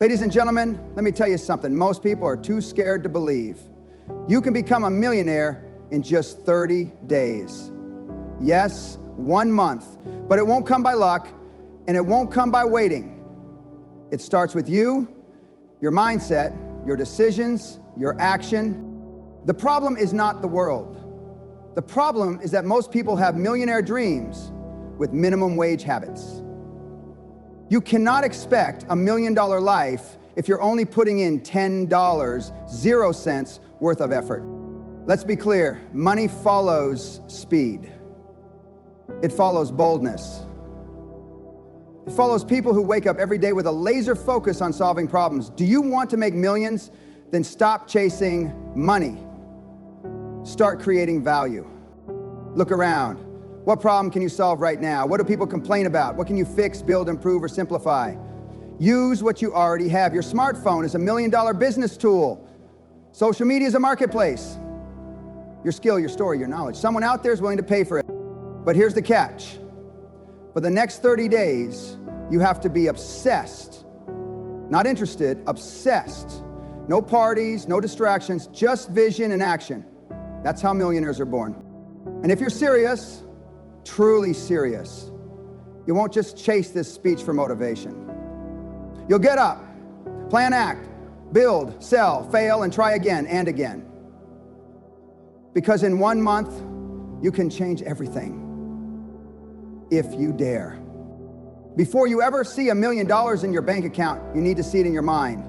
Ladies and gentlemen, let me tell you something. Most people are too scared to believe. You can become a millionaire in just 30 days. Yes, 1 month. But it won't come by luck, and it won't come by waiting. It starts with you, your mindset, your decisions, your action. The problem is not the world. The problem is that most people have millionaire dreams with minimum wage habits. You cannot expect $1 million life if you're only putting in $10, 0 cents worth of effort. Let's be clear, money follows speed. It follows boldness. It follows people who wake up every day with a laser focus on solving problems. Do you want to make millions? Then stop chasing money. Start creating value. Look around. What problem can you solve right now? What do people complain about? What can you fix, build, improve, or simplify? Use what you already have. Your smartphone is $1 million business tool. Social media is a marketplace. Your skill, your story, your knowledge. Someone out there is willing to pay for it. But here's the catch. For the next 30 days, you have to be obsessed, not interested, obsessed. No parties, no distractions, just vision and action. That's how millionaires are born. And if you're serious, truly serious, you won't just chase this speech for motivation. You'll get up, plan, act, build, sell, fail, and try again and again. Because in 1 month, you can change everything. If you dare. Before you ever see $1 million in your bank account, you need to see it in your mind.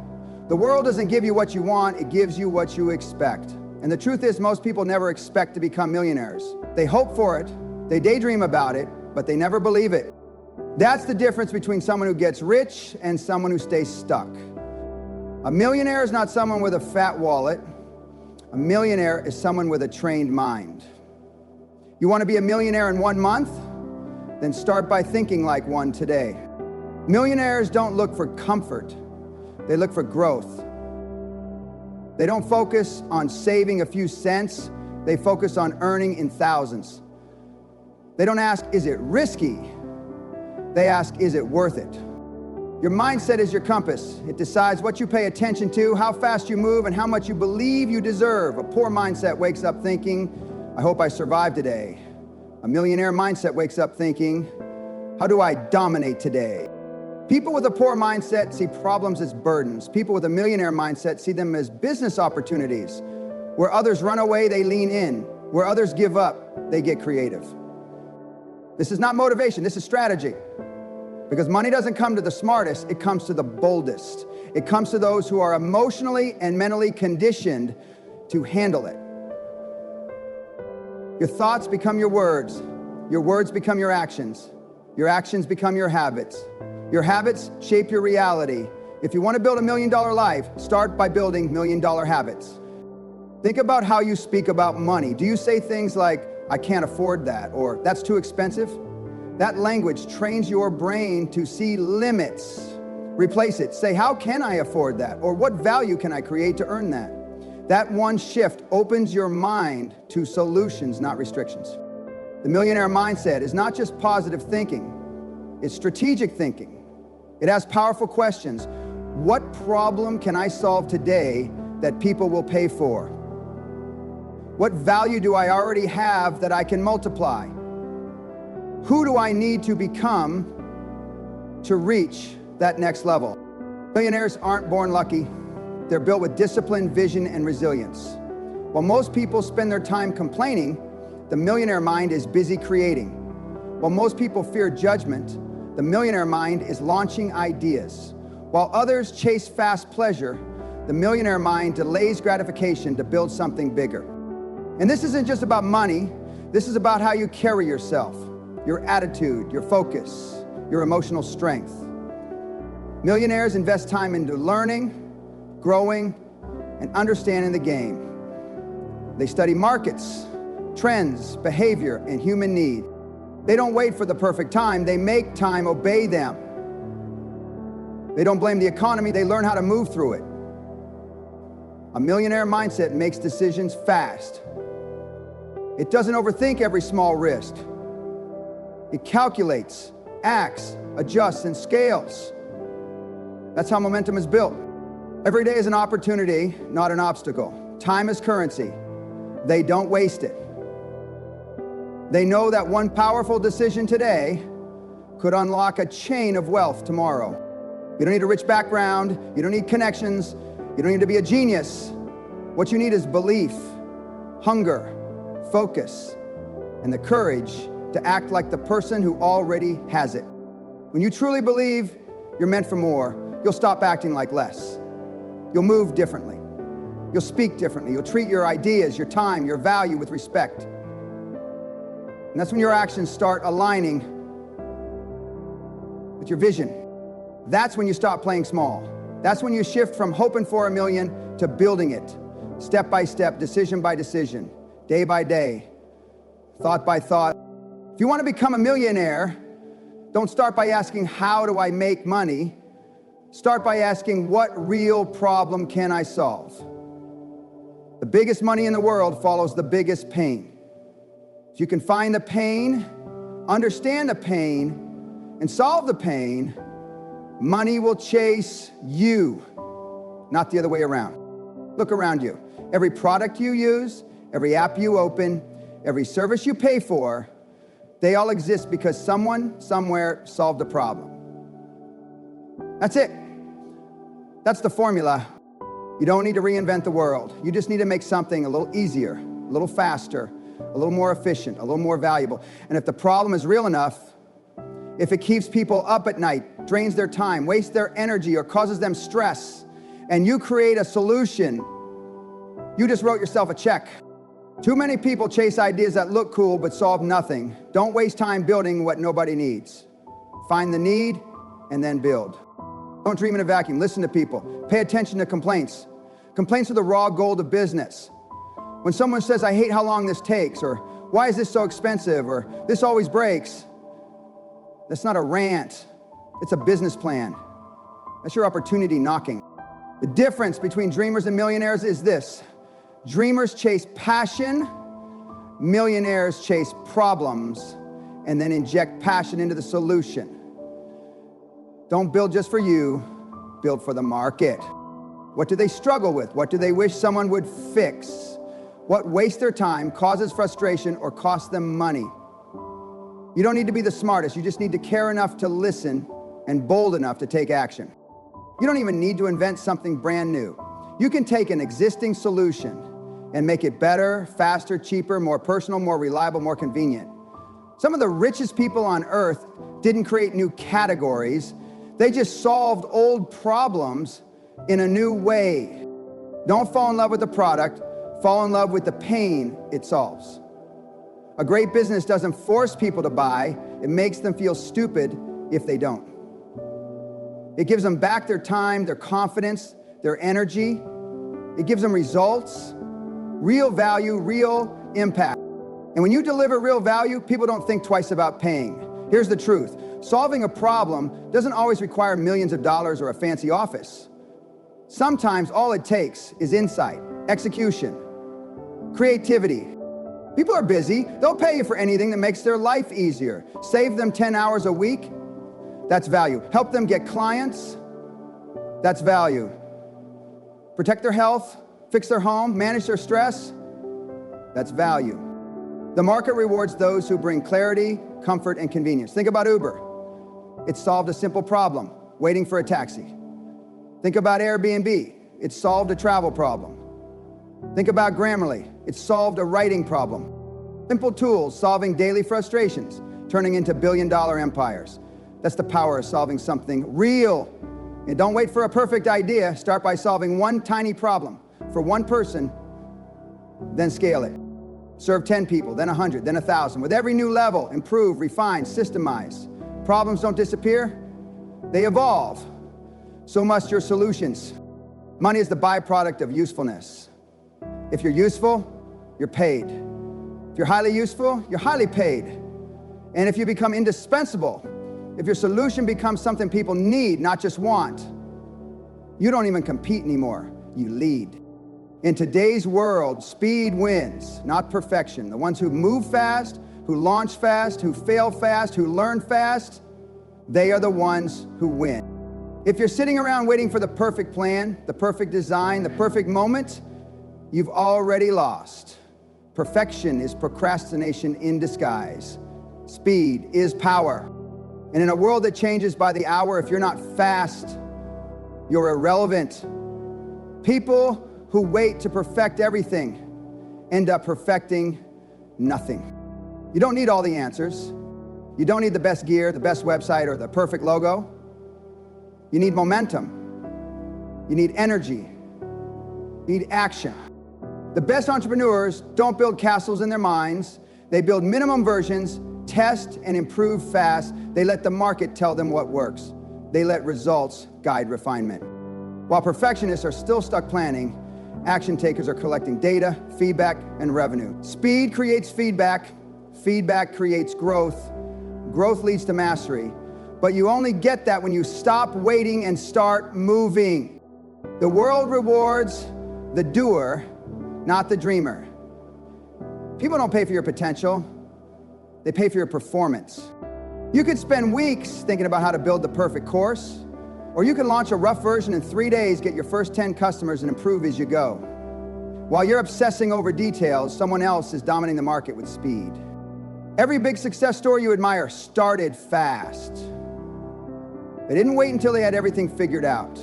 The world doesn't give you what you want, it gives you what you expect. And the truth is, most people never expect to become millionaires. They hope for it, they daydream about it, but they never believe it. That's the difference between someone who gets rich and someone who stays stuck. A millionaire is not someone with a fat wallet. A millionaire is someone with a trained mind. You want to be a millionaire in 1 month? Then start by thinking like one today. Millionaires don't look for comfort, they look for growth. They don't focus on saving a few cents, they focus on earning in thousands. They don't ask, is it risky? They ask, is it worth it? Your mindset is your compass. It decides what you pay attention to, how fast you move, and how much you believe you deserve. A poor mindset wakes up thinking, I hope I survive today. A millionaire mindset wakes up thinking, how do I dominate today? People with a poor mindset see problems as burdens. People with a millionaire mindset see them as business opportunities. Where others run away, they lean in. Where others give up, they get creative. This is not motivation, this is strategy. Because money doesn't come to the smartest, it comes to the boldest. It comes to those who are emotionally and mentally conditioned to handle it. Your thoughts become your words become your actions become your habits shape your reality. If you want to build $1 million life, start by building $1 million habits. Think about how you speak about money. Do you say things like, I can't afford that, or that's too expensive? That language trains your brain to see limits. Replace it. Say, how can I afford that? Or what value can I create to earn that? That one shift opens your mind to solutions, not restrictions. The millionaire mindset is not just positive thinking, it's strategic thinking. It asks powerful questions. What problem can I solve today that people will pay for? What value do I already have that I can multiply? Who do I need to become to reach that next level? Millionaires aren't born lucky. They're built with discipline, vision, and resilience. While most people spend their time complaining, the millionaire mind is busy creating. While most people fear judgment, the millionaire mind is launching ideas. While others chase fast pleasure, the millionaire mind delays gratification to build something bigger. And this isn't just about money, this is about how you carry yourself, your attitude, your focus, your emotional strength. Millionaires invest time into learning, growing, and understanding the game. They study markets, trends, behavior, and human need. They don't wait for the perfect time, they make time obey them. They don't blame the economy, they learn how to move through it. A millionaire mindset makes decisions fast. It doesn't overthink every small risk. It calculates, acts, adjusts, and scales. That's how momentum is built. Every day is an opportunity, not an obstacle. Time is currency. They don't waste it. They know that one powerful decision today could unlock a chain of wealth tomorrow. You don't need a rich background. You don't need connections. You don't need to be a genius. What you need is belief, hunger, focus, and the courage to act like the person who already has it. When you truly believe you're meant for more, you'll stop acting like less. You'll move differently. You'll speak differently. You'll treat your ideas, your time, your value with respect. And that's when your actions start aligning with your vision. That's when you stop playing small. That's when you shift from hoping for $1 million to building it, step by step, decision by decision, day by day, thought by thought. If you want to become a millionaire, don't start by asking, how do I make money? Start by asking, what real problem can I solve? The biggest money in the world follows the biggest pain. If you can find the pain, understand the pain, and solve the pain, money will chase you, not the other way around. Look around you. Every product you use, every app you open, every service you pay for, they all exist because someone, somewhere solved a problem. That's it. That's the formula. You don't need to reinvent the world. You just need to make something a little easier, a little faster, a little more efficient, a little more valuable. And if the problem is real enough, if it keeps people up at night, drains their time, wastes their energy, or causes them stress, and you create a solution, you just wrote yourself a check. Too many people chase ideas that look cool but solve nothing. Don't waste time building what nobody needs. Find the need and then build. Don't dream in a vacuum. Listen to people. Pay attention to complaints. Complaints are the raw gold of business. When someone says, I hate how long this takes, or why is this so expensive, or this always breaks, that's not a rant. It's a business plan. That's your opportunity knocking. The difference between dreamers and millionaires is this. Dreamers chase passion, millionaires chase problems, and then inject passion into the solution. Don't build just for you, build for the market. What do they struggle with? What do they wish someone would fix? What wastes their time, causes frustration, or costs them money? You don't need to be the smartest, you just need to care enough to listen and bold enough to take action. You don't even need to invent something brand new. You can take an existing solution and make it better, faster, cheaper, more personal, more reliable, more convenient. Some of the richest people on earth didn't create new categories. They just solved old problems in a new way. Don't fall in love with the product, fall in love with the pain it solves. A great business doesn't force people to buy, it makes them feel stupid if they don't. It gives them back their time, their confidence, their energy. It gives them results, real value, real impact. And when you deliver real value, people don't think twice about paying. Here's the truth. Solving a problem doesn't always require millions of dollars or a fancy office. Sometimes all it takes is insight, execution, creativity. People are busy. They'll pay you for anything that makes their life easier. Save them 10 hours a week. That's value. Help them get clients. That's value. Protect their health, fix their home, manage their stress. That's value. The market rewards those who bring clarity, comfort, and convenience. Think about Uber. It solved a simple problem, waiting for a taxi. Think about Airbnb. It solved a travel problem. Think about Grammarly. It solved a writing problem. Simple tools solving daily frustrations, turning into billion-dollar empires. That's the power of solving something real. And don't wait for a perfect idea. Start by solving one tiny problem for one person, then scale it. Serve 10 people, then 100, then 1,000. With every new level, improve, refine, systemize. Problems don't disappear, they evolve. So must your solutions. Money is the byproduct of usefulness. If you're useful, you're paid. If you're highly useful, you're highly paid. And if you become indispensable, if your solution becomes something people need, not just want, you don't even compete anymore, you lead. In today's world, speed wins, not perfection. The ones who move fast, who launch fast, who fail fast, who learn fast, they are the ones who win. If you're sitting around waiting for the perfect plan, the perfect design, the perfect moment, you've already lost. Perfection is procrastination in disguise. Speed is power. And in a world that changes by the hour, if you're not fast, you're irrelevant. People who wait to perfect everything end up perfecting nothing. You don't need all the answers. You don't need the best gear, the best website, or the perfect logo. You need momentum. You need energy. You need action. The best entrepreneurs don't build castles in their minds. They build minimum versions, test and improve fast. They let the market tell them what works. They let results guide refinement. While perfectionists are still stuck planning, action takers are collecting data, feedback, and revenue. Speed creates feedback. Feedback creates growth. Growth leads to mastery. But you only get that when you stop waiting and start moving. The world rewards the doer, not the dreamer. People don't pay for your potential. They pay for your performance. You could spend weeks thinking about how to build the perfect course, or you can launch a rough version in 3 days, get your first 10 customers, and improve as you go. While you're obsessing over details, someone else is dominating the market with speed. Every big success story you admire started fast. They didn't wait until they had everything figured out.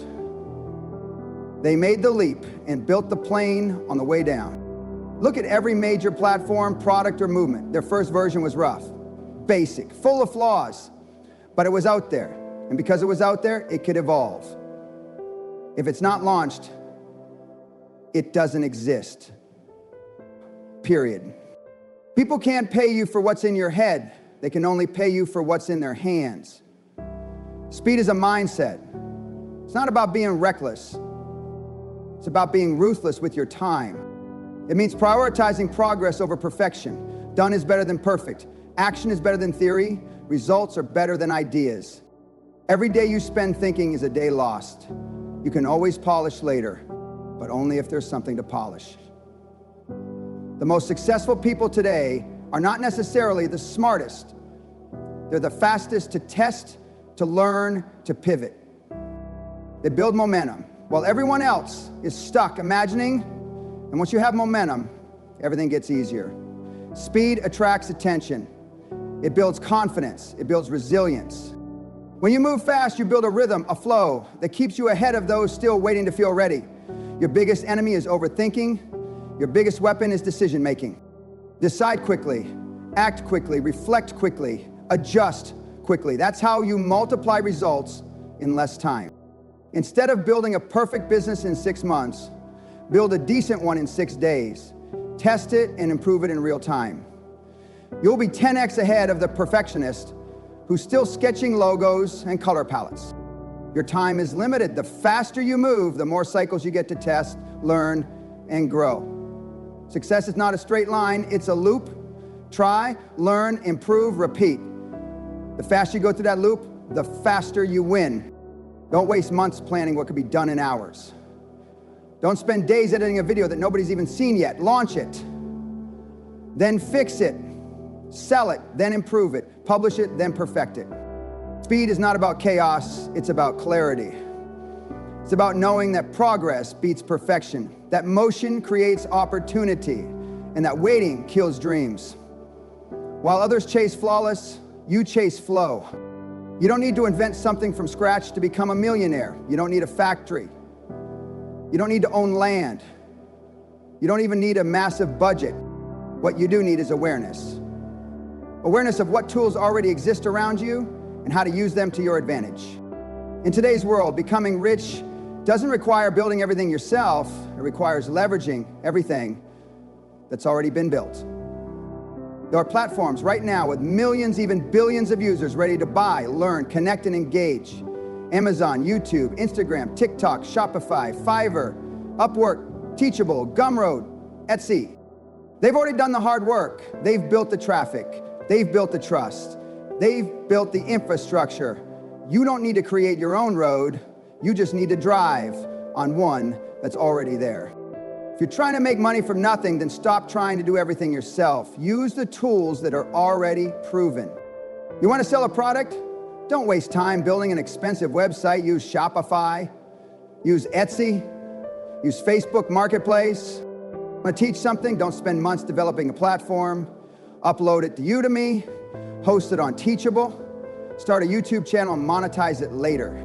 They made the leap and built the plane on the way down. Look at every major platform, product, or movement. Their first version was rough, basic, full of flaws, but it was out there. And because it was out there, it could evolve. If it's not launched, it doesn't exist. Period. People can't pay you for what's in your head. They can only pay you for what's in their hands. Speed is a mindset. It's not about being reckless. It's about being ruthless with your time. It means prioritizing progress over perfection. Done is better than perfect. Action is better than theory. Results are better than ideas. Every day you spend thinking is a day lost. You can always polish later, but only if there's something to polish. The most successful people today are not necessarily the smartest. They're the fastest to test, to learn, to pivot. They build momentum, while everyone else is stuck imagining, and once you have momentum, everything gets easier. Speed attracts attention. It builds confidence. It builds resilience. When you move fast, you build a rhythm, a flow that keeps you ahead of those still waiting to feel ready. Your biggest enemy is overthinking. Your biggest weapon is decision-making. Decide quickly, act quickly, reflect quickly, adjust quickly. That's how you multiply results in less time. Instead of building a perfect business in 6 months, build a decent one in 6 days. Test it and improve it in real time. You'll be 10x ahead of the perfectionist who's still sketching logos and color palettes. Your time is limited. The faster you move, the more cycles you get to test, learn, and grow. Success is not a straight line, it's a loop. Try, learn, improve, repeat. The faster you go through that loop, the faster you win. Don't waste months planning what could be done in hours. Don't spend days editing a video that nobody's even seen yet. Launch it, then fix it, sell it, then improve it, publish it, then perfect it. Speed is not about chaos, it's about clarity. It's about knowing that progress beats perfection, that motion creates opportunity, and that waiting kills dreams. While others chase flawless, you chase flow. You don't need to invent something from scratch to become a millionaire. You don't need a factory. You don't need to own land. You don't even need a massive budget. What you do need is awareness. Awareness of what tools already exist around you and how to use them to your advantage. In today's world, becoming rich doesn't require building everything yourself. It requires leveraging everything that's already been built. There are platforms right now with millions, even billions of users ready to buy, learn, connect, and engage. Amazon, YouTube, Instagram, TikTok, Shopify, Fiverr, Upwork, Teachable, Gumroad, Etsy. They've already done the hard work. They've built the traffic. They've built the trust. They've built the infrastructure. You don't need to create your own road. You just need to drive on one that's already there. If you're trying to make money from nothing, then stop trying to do everything yourself. Use the tools that are already proven. You want to sell a product? Don't waste time building an expensive website. Use Shopify, use Etsy, use Facebook Marketplace. Want to teach something? Don't spend months developing a platform. Upload it to Udemy, host it on Teachable, start a YouTube channel and monetize it later.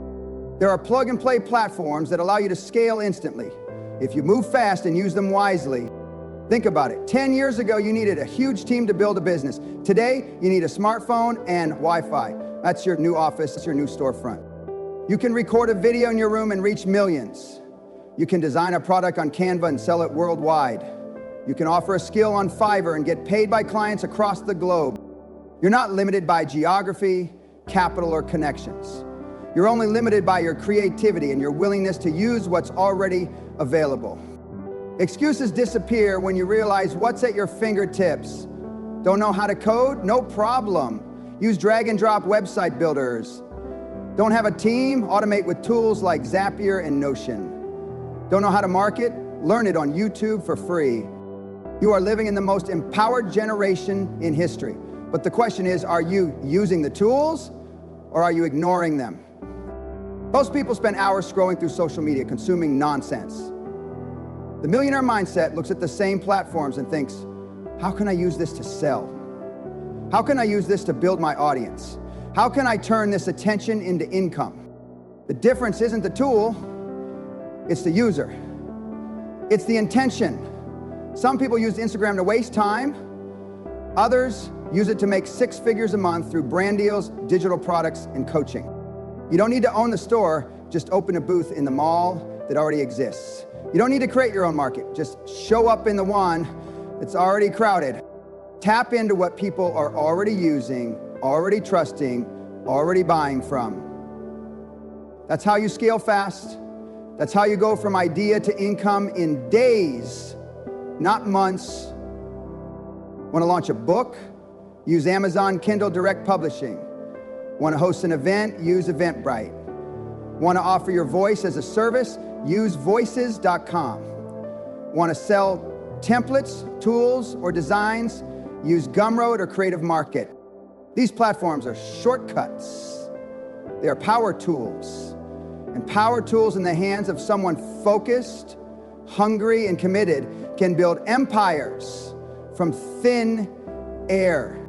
There are plug-and-play platforms that allow you to scale instantly if you move fast and use them wisely. Think about it. 10 years ago, you needed a huge team to build a business. Today, you need a smartphone and Wi-Fi. That's your new office, that's your new storefront. You can record a video in your room and reach millions. You can design a product on Canva and sell it worldwide. You can offer a skill on Fiverr and get paid by clients across the globe. You're not limited by geography, capital, or connections. You're only limited by your creativity and your willingness to use what's already available. Excuses disappear when you realize what's at your fingertips. Don't know how to code? No problem. Use drag and drop website builders. Don't have a team? Automate with tools like Zapier and Notion. Don't know how to market? Learn it on YouTube for free. You are living in the most empowered generation in history. But the question is, are you using the tools or are you ignoring them? Most people spend hours scrolling through social media, consuming nonsense. The millionaire mindset looks at the same platforms and thinks, how can I use this to sell? How can I use this to build my audience? How can I turn this attention into income? The difference isn't the tool, it's the user. It's the intention. Some people use Instagram to waste time. Others use it to make 6 figures a month through brand deals, digital products, and coaching. You don't need to own the store, just open a booth in the mall that already exists. You don't need to create your own market, just show up in the one that's already crowded. Tap into what people are already using, already trusting, already buying from. That's how you scale fast. That's how you go from idea to income in days, not months. Want to launch a book? Use Amazon Kindle Direct Publishing. Want to host an event? Use Eventbrite. Want to offer your voice as a service? Use voices.com. Want to sell templates, tools, or designs? Use Gumroad or Creative Market. These platforms are shortcuts. They are power tools. And power tools in the hands of someone focused, hungry, and committed can build empires from thin air.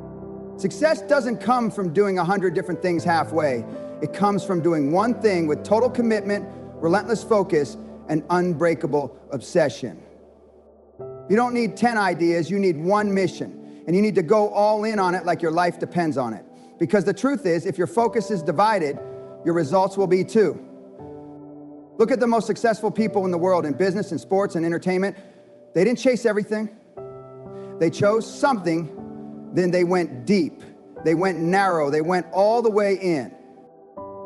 Success doesn't come from doing 100 different things halfway. It comes from doing one thing with total commitment, relentless focus, and unbreakable obsession. You don't need 10 ideas, you need one mission. And you need to go all in on it like your life depends on it. Because the truth is, if your focus is divided, your results will be too. Look at the most successful people in the world in business and sports and entertainment. They didn't chase everything. They chose something, then they went deep. They went narrow. They went all the way in.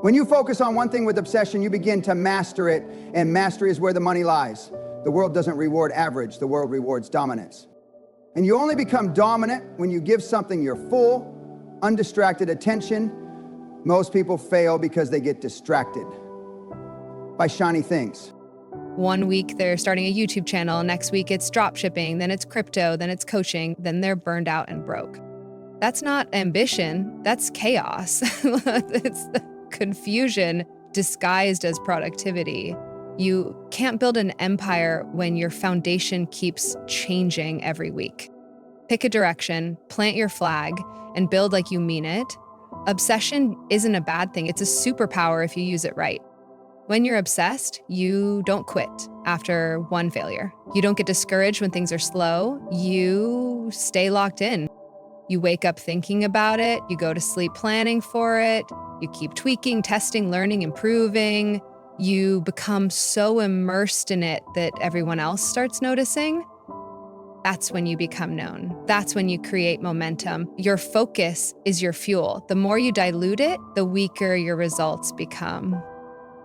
When you focus on one thing with obsession, you begin to master it, and mastery is where the money lies. The world doesn't reward average. The world rewards dominance. And you only become dominant when you give something your full, undistracted attention. Most people fail because they get distracted by shiny things. One week they're starting a YouTube channel, next week it's drop shipping, then it's crypto, then it's coaching, then they're burned out and broke. That's not ambition, that's chaos. It's the confusion disguised as productivity. You can't build an empire when your foundation keeps changing every week. Pick a direction, plant your flag, and build like you mean it. Obsession isn't a bad thing, it's a superpower if you use it right. When you're obsessed, you don't quit after one failure. You don't get discouraged when things are slow. You stay locked in. You wake up thinking about it. You go to sleep planning for it. You keep tweaking, testing, learning, improving. You become so immersed in it that everyone else starts noticing. That's when you become known. That's when you create momentum. Your focus is your fuel. The more you dilute it, the weaker your results become.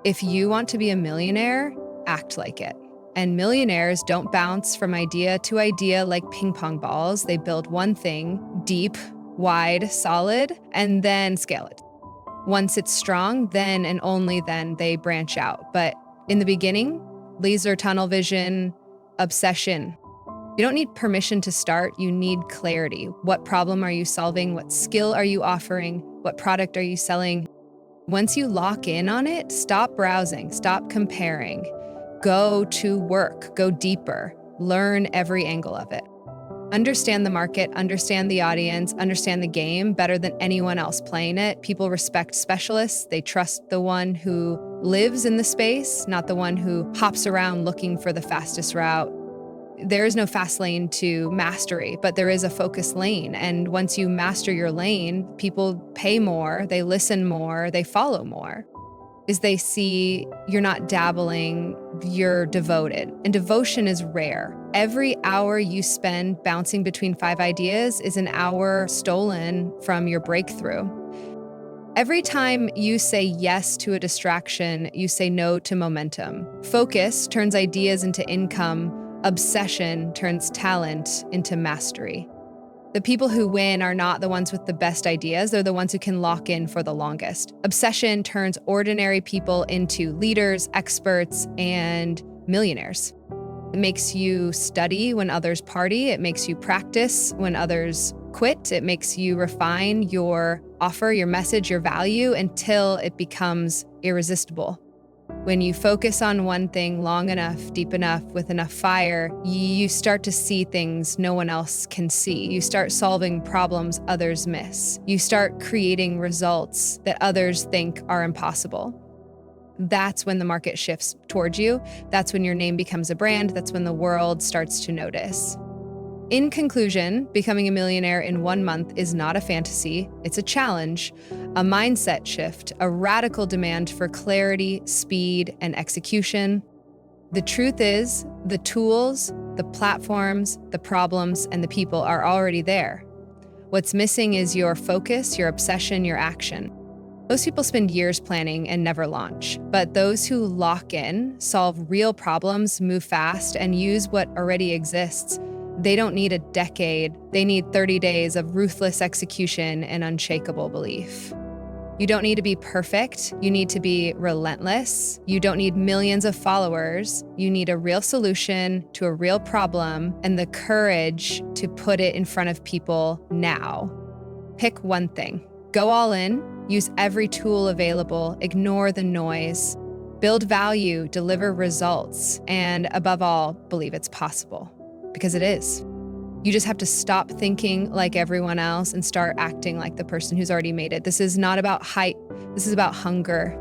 If you want to be a millionaire, act like it. And millionaires don't bounce from idea to idea like ping pong balls. They build one thing, deep, wide, solid, and then scale it. Once it's strong, then and only then they branch out. But in the beginning, laser tunnel vision, obsession. You don't need permission to start, you need clarity. What problem are you solving? What skill are you offering? What product are you selling? Once you lock in on it, stop browsing, stop comparing. Go to work, go deeper, learn every angle of it. Understand the market, understand the audience, understand the game better than anyone else playing it. People respect specialists. They trust the one who lives in the space, not the one who hops around looking for the fastest route. There is no fast lane to mastery, but there is a focus lane. And once you master your lane, people pay more, they listen more, they follow more. Is they see you're not dabbling, you're devoted. And devotion is rare. Every hour you spend bouncing between 5 ideas is an hour stolen from your breakthrough. Every time you say yes to a distraction, you say no to momentum. Focus turns ideas into income. Obsession turns talent into mastery. The people who win are not the ones with the best ideas, they're the ones who can lock in for the longest. Obsession turns ordinary people into leaders, experts, and millionaires. It makes you study when others party, it makes you practice when others quit, it makes you refine your offer, your message, your value until it becomes irresistible. When you focus on one thing long enough, deep enough, with enough fire, you start to see things no one else can see. You start solving problems others miss. You start creating results that others think are impossible. That's when the market shifts towards you. That's when your name becomes a brand. That's when the world starts to notice. In conclusion, becoming a millionaire in 1 month is not a fantasy, it's a challenge, a mindset shift, a radical demand for clarity, speed, and execution. The truth is, the tools, the platforms, the problems, and the people are already there. What's missing is your focus, your obsession, your action. Most people spend years planning and never launch, but those who lock in, solve real problems, move fast, and use what already exists, they don't need a decade. They need 30 days of ruthless execution and unshakable belief. You don't need to be perfect. You need to be relentless. You don't need millions of followers. You need a real solution to a real problem and the courage to put it in front of people now. Pick one thing. Go all in. Use every tool available. Ignore the noise. Build value, deliver results, and above all, believe it's possible. Because it is. You just have to stop thinking like everyone else and start acting like the person who's already made it. This is not about hype. This is about hunger.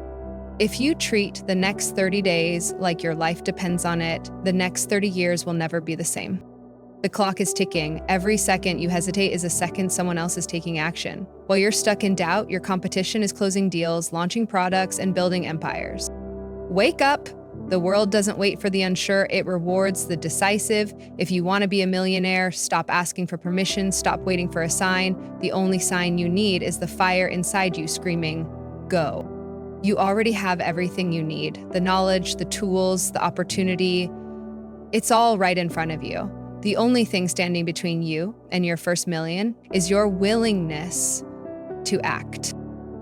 If you treat the next 30 days like your life depends on it, the next 30 years will never be the same. The clock is ticking. Every second you hesitate is a second someone else is taking action. While you're stuck in doubt, your competition is closing deals, launching products, and building empires. Wake up. The world doesn't wait for the unsure, it rewards the decisive. If you want to be a millionaire, stop asking for permission, stop waiting for a sign. The only sign you need is the fire inside you screaming, go. You already have everything you need, the knowledge, the tools, the opportunity. It's all right in front of you. The only thing standing between you and your first million is your willingness to act.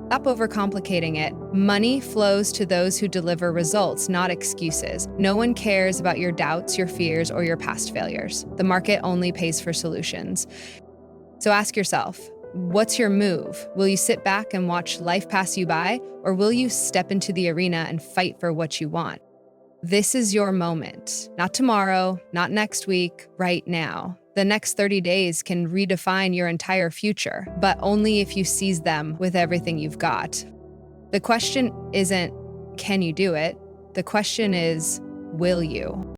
Stop overcomplicating it. Money flows to those who deliver results, not excuses. No one cares about your doubts, your fears, or your past failures. The market only pays for solutions. So ask yourself, what's your move? Will you sit back and watch life pass you by, or will you step into the arena and fight for what you want? This is your moment. Not tomorrow, not next week, right now. The next 30 days can redefine your entire future, but only if you seize them with everything you've got. The question isn't, can you do it? The question is, will you?